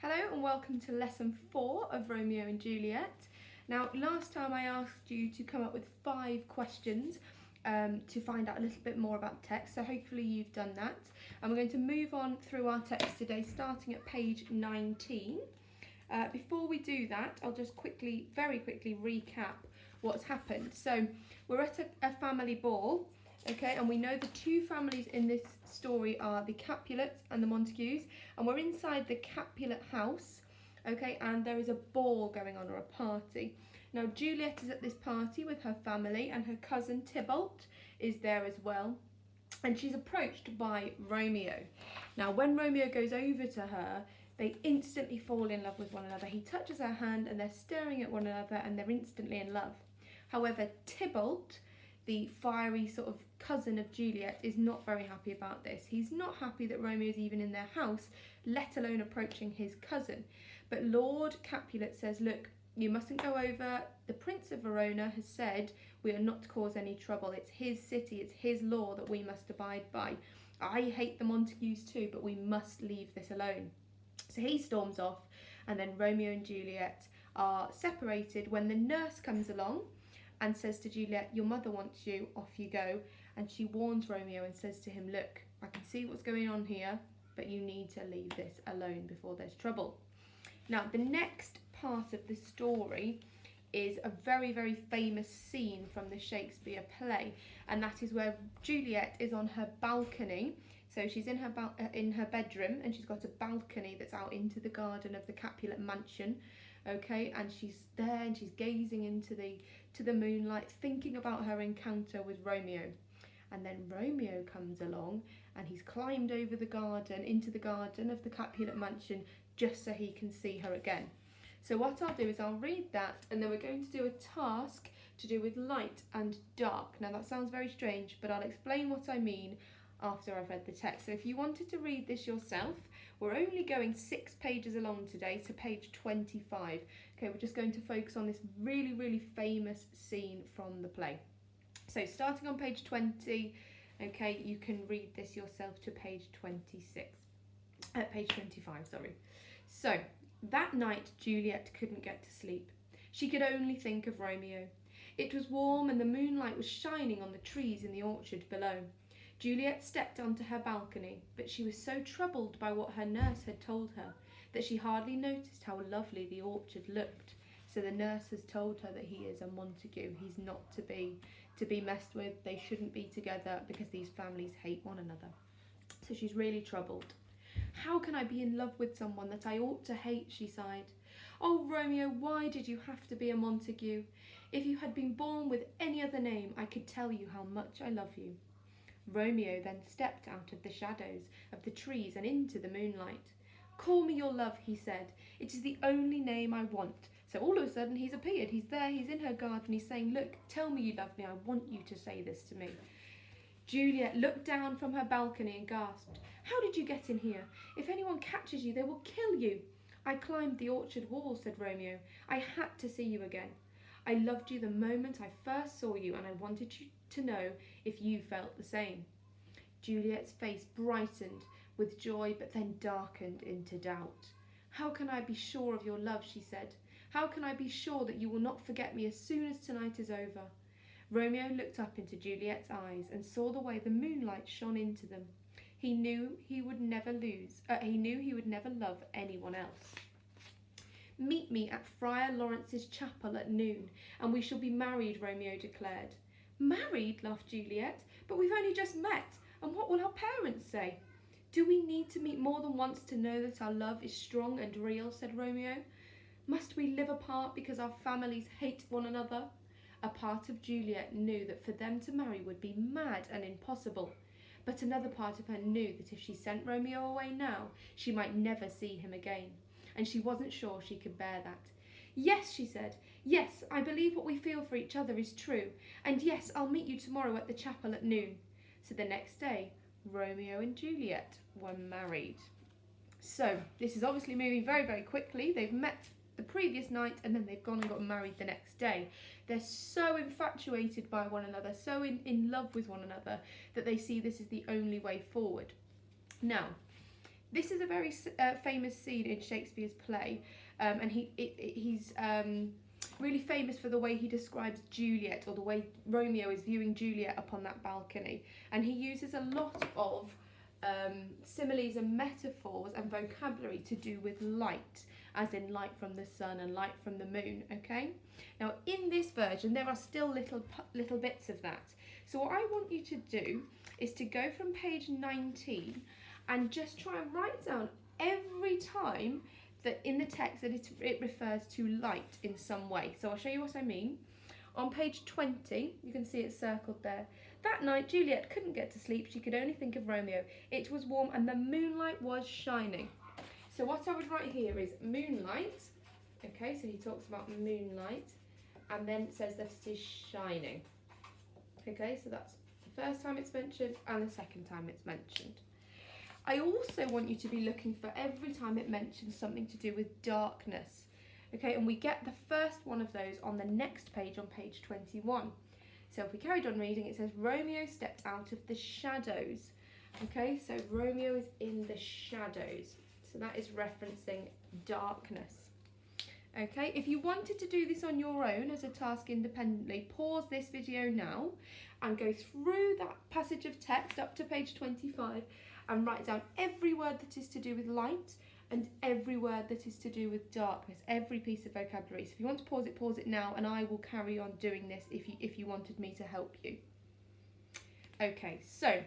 Hello and welcome to lesson 4 of Romeo and Juliet. Now, last time I asked you to come up with 5 questions to find out a little bit more about the text, so hopefully you've done that. And we're going to move on through our text today, starting at page 19. Before we do that, I'll just very quickly recap what's happened. So, we're at a family ball. Okay, and we know the two families in this story are the Capulets and the Montagues, and we're inside the Capulet house, okay, and there is a ball going on, or a party. Now, Juliet is at this party with her family, and her cousin Tybalt is there as well, and she's approached by Romeo. Now, when Romeo goes over to her, they instantly fall in love with one another. He touches her hand, and they're staring at one another, and they're instantly in love. However, Tybalt, the fiery sort of cousin of Juliet, is not very happy about this. He's not happy that Romeo's even in their house, let alone approaching his cousin. But Lord Capulet says, look, you mustn't go over. The Prince of Verona has said we are not to cause any trouble. It's his city, it's his law that we must abide by. I hate the Montagues too, but we must leave this alone. So he storms off, and then Romeo and Juliet are separated when the nurse comes along and says to Juliet, your mother wants you, off you go. And she warns Romeo and says to him, look, I can see what's going on here, but you need to leave this alone before there's trouble. Now, the next part of the story is a very, very famous scene from the Shakespeare play, and that is where Juliet is on her balcony. So she's in her bedroom, and she's got a balcony that's out into the garden of the Capulet mansion. Okay, and she's there and she's gazing into the moonlight, thinking about her encounter with Romeo. And then Romeo comes along, and he's climbed over the garden, into the garden of the Capulet mansion, just so he can see her again. So what I'll do is I'll read that, and then we're going to do a task to do with light and dark. Now that sounds very strange, but I'll explain what I mean after I've read the text. So if you wanted to read this yourself, we're only going 6 pages along today to page 25. Okay, we're just going to focus on this really, really famous scene from the play. So starting on page 20, okay, you can read this yourself to page 25, sorry. So, that night Juliet couldn't get to sleep. She could only think of Romeo. It was warm and the moonlight was shining on the trees in the orchard below. Juliet stepped onto her balcony, but she was so troubled by what her nurse had told her that she hardly noticed how lovely the orchard looked. So the nurse has told her that he is a Montague. He's not to be messed with. They shouldn't be together because these families hate one another. So she's really troubled. How can I be in love with someone that I ought to hate, she sighed. Oh, Romeo, why did you have to be a Montague? If you had been born with any other name, I could tell you how much I love you. Romeo then stepped out of the shadows of the trees and into the moonlight. Call me your love, he said. It is the only name I want. So all of a sudden he's appeared. He's there, he's in her garden. He's saying, look, tell me you love me. I want you to say this to me. Juliet looked down from her balcony and gasped, how did you get in here? If anyone catches you, they will kill you. I climbed the orchard wall, said Romeo. I had to see you again. I loved you the moment I first saw you, and I wanted you to know if you felt the same. Juliet's face brightened with joy, but then darkened into doubt. How can I be sure of your love, she said. How can I be sure that you will not forget me as soon as tonight is over? Romeo looked up into Juliet's eyes and saw the way the moonlight shone into them. He knew he would never love anyone else. Meet me at Friar Lawrence's chapel at noon, and we shall be married, Romeo declared. Married? Laughed Juliet. But we've only just met, and what will our parents say? Do we need to meet more than once to know that our love is strong and real, said Romeo. Must we live apart because our families hate one another? A part of Juliet knew that for them to marry would be mad and impossible. But another part of her knew that if she sent Romeo away now, she might never see him again. And she wasn't sure she could bear that. Yes, she said. Yes, I believe what we feel for each other is true. And yes, I'll meet you tomorrow at the chapel at noon. So the next day, Romeo and Juliet were married. So this is obviously moving very, very quickly. They've met the previous night and then they've gone and got married the next day. They're so infatuated by one another, so in love with one another, that they see this as the only way forward. Now, This is a very famous scene in Shakespeare's play, and he's really famous for the way he describes Juliet, or the way Romeo is viewing Juliet upon that balcony. And he uses a lot of similes and metaphors and vocabulary to do with light, as in light from the sun and light from the moon, okay? Now, in this version, there are still little bits of that. So what I want you to do is to go from page 19 and just try and write down every time that in the text that it refers to light in some way. So I'll show you what I mean. On page 20, you can see it circled there. That night, Juliet couldn't get to sleep. She could only think of Romeo. It was warm and the moonlight was shining. So what I would write here is moonlight. Okay, so he talks about moonlight, and then it says that it is shining. Okay, so that's the first time it's mentioned and the second time it's mentioned. I also want you to be looking for every time it mentions something to do with darkness. Okay, and we get the first one of those on the next page, on page 21. So if we carried on reading, it says Romeo stepped out of the shadows. Okay, so Romeo is in the shadows. So that is referencing darkness. Okay, if you wanted to do this on your own as a task independently, pause this video now and go through that passage of text up to page 25 and write down every word that is to do with light and every word that is to do with darkness, every piece of vocabulary. So if you want to pause it now, and I will carry on doing this if you wanted me to help you. Okay, so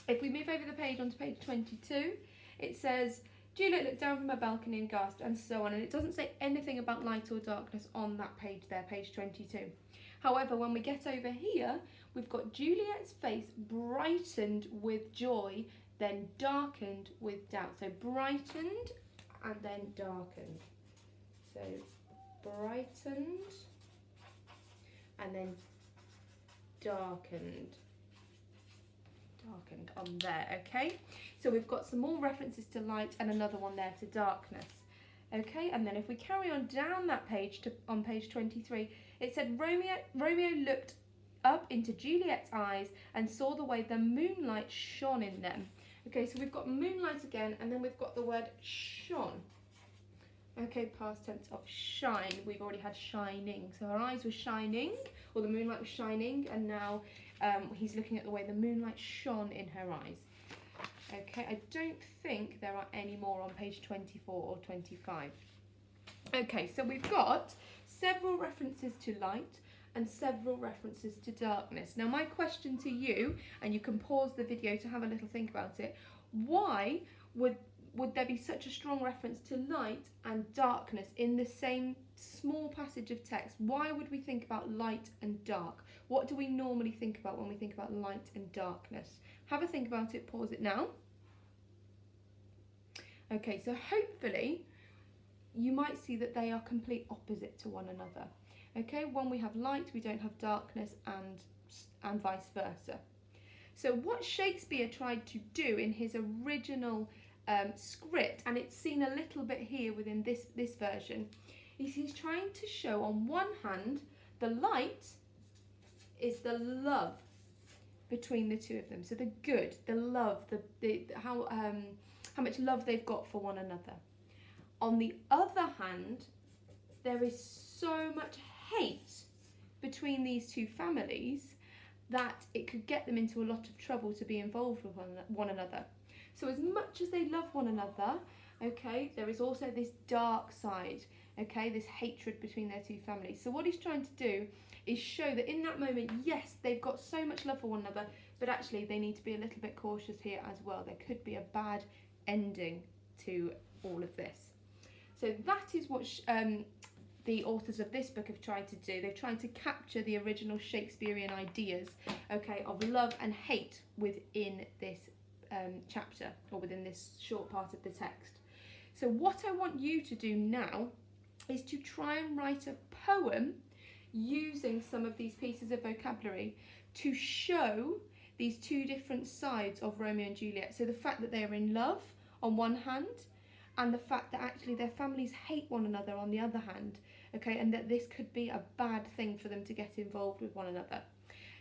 if we move over the page onto page 22, it says, Juliet looked down from her balcony and gasped, and so on. And it doesn't say anything about light or darkness on that page there, page 22. However, when we get over here, we've got Juliet's face brightened with joy, then darkened with doubt. So brightened and then darkened. So brightened and then darkened. Darkened on there, okay? So we've got some more references to light and another one there to darkness. Okay, and then if we carry on down that page on page 23, it said Romeo looked up into Juliet's eyes and saw the way the moonlight shone in them. Okay, so we've got moonlight again, and then we've got the word shone. Okay, past tense of shine. We've already had shining. So her eyes were shining, or the moonlight was shining, and now he's looking at the way the moonlight shone in her eyes. Okay, I don't think there are any more on page 24 or 25. Okay, so we've got several references to light and several references to darkness. Now my question to you, and you can pause the video to have a little think about it, why would there be such a strong reference to light and darkness in the same small passage of text? Why would we think about light and dark? What do we normally think about when we think about light and darkness? Have a think about it, pause it now. Okay, so hopefully you might see that they are complete opposite to one another. Okay, when we have light, we don't have darkness, and vice versa. So what Shakespeare tried to do in his original script, and it's seen a little bit here within this version, is he's trying to show on one hand the light is the love between the two of them. So the good, the love, how much love they've got for one another. On the other hand, there is so much hate between these two families that it could get them into a lot of trouble to be involved with one another. So as much as they love one another, okay, there is also this dark side, okay, this hatred between their two families. So what he's trying to do is show that in that moment, yes, they've got so much love for one another, but actually they need to be a little bit cautious here as well. There could be a bad ending to all of this. So that is what the authors of this book have tried to do. They've tried to capture the original Shakespearean ideas, okay, of love and hate within this chapter, or within this short part of the text. So what I want you to do now is to try and write a poem using some of these pieces of vocabulary to show these two different sides of Romeo and Juliet. So the fact that they are in love on one hand, and the fact that actually their families hate one another on the other hand, okay, and that this could be a bad thing for them to get involved with one another.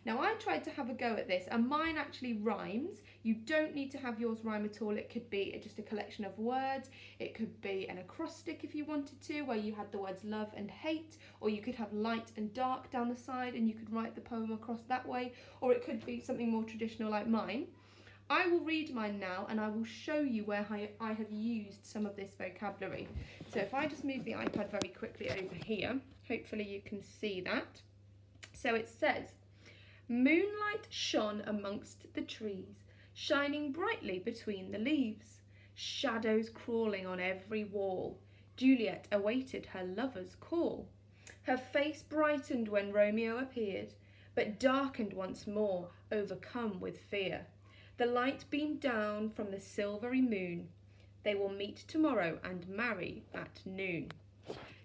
Now I tried to have a go at this and mine actually rhymes. You don't need to have yours rhyme at all. It could be just a collection of words. It could be an acrostic if you wanted to, where you had the words love and hate, or you could have light and dark down the side and you could write the poem across that way, or it could be something more traditional like mine. I will read mine now and I will show you where I have used some of this vocabulary. So if I just move the iPad very quickly over here, hopefully you can see that. So it says, moonlight shone amongst the trees, shining brightly between the leaves, shadows crawling on every wall. Juliet awaited her lover's call. Her face brightened when Romeo appeared, but darkened once more, overcome with fear. The light beamed down from the silvery moon. They will meet tomorrow and marry at noon.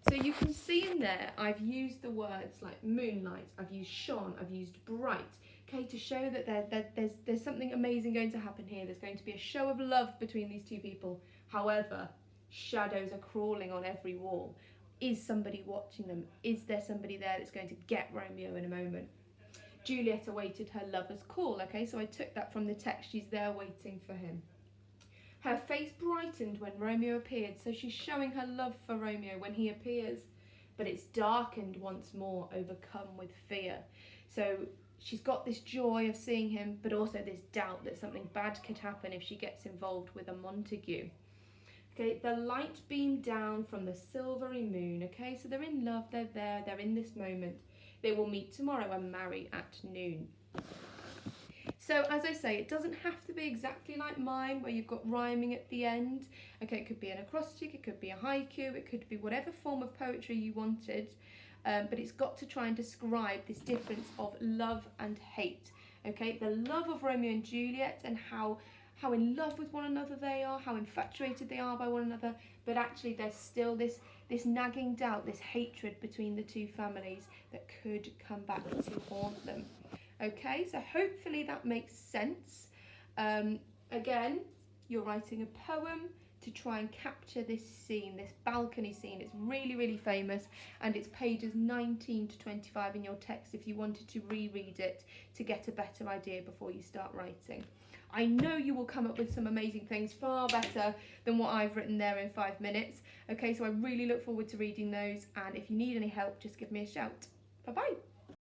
So you can see in there, I've used the words like moonlight, I've used shone, I've used bright, okay, to show that there's something amazing going to happen here. There's going to be a show of love between these two people. However, shadows are crawling on every wall. Is somebody watching them? Is there somebody there that's going to get Romeo in a moment? Juliet awaited her lover's call, okay, so I took that from the text. She's there waiting for him. Her face brightened when Romeo appeared, so she's showing her love for Romeo when he appears, but it's darkened once more, overcome with fear. So she's got this joy of seeing him, but also this doubt that something bad could happen if she gets involved with a Montague. Okay, the light beamed down from the silvery moon, okay, so they're in love, they're there, they're in this moment. They will meet tomorrow and marry at noon. So as I say, it doesn't have to be exactly like mine, where you've got rhyming at the end. Okay, it could be an acrostic, it could be a haiku, it could be whatever form of poetry you wanted, but it's got to try and describe this difference of love and hate. Okay, the love of Romeo and Juliet and how in love with one another they are, how infatuated they are by one another, but actually there's still this nagging doubt, this hatred between the two families that could come back to haunt them. Okay, so hopefully that makes sense. Again, you're writing a poem to try and capture this scene, this balcony scene. It's really, really famous, and it's pages 19 to 25 in your text if you wanted to reread it to get a better idea before you start writing. I know you will come up with some amazing things, far better than what I've written there in 5 minutes. Okay, so I really look forward to reading those, and if you need any help, just give me a shout. Bye-bye.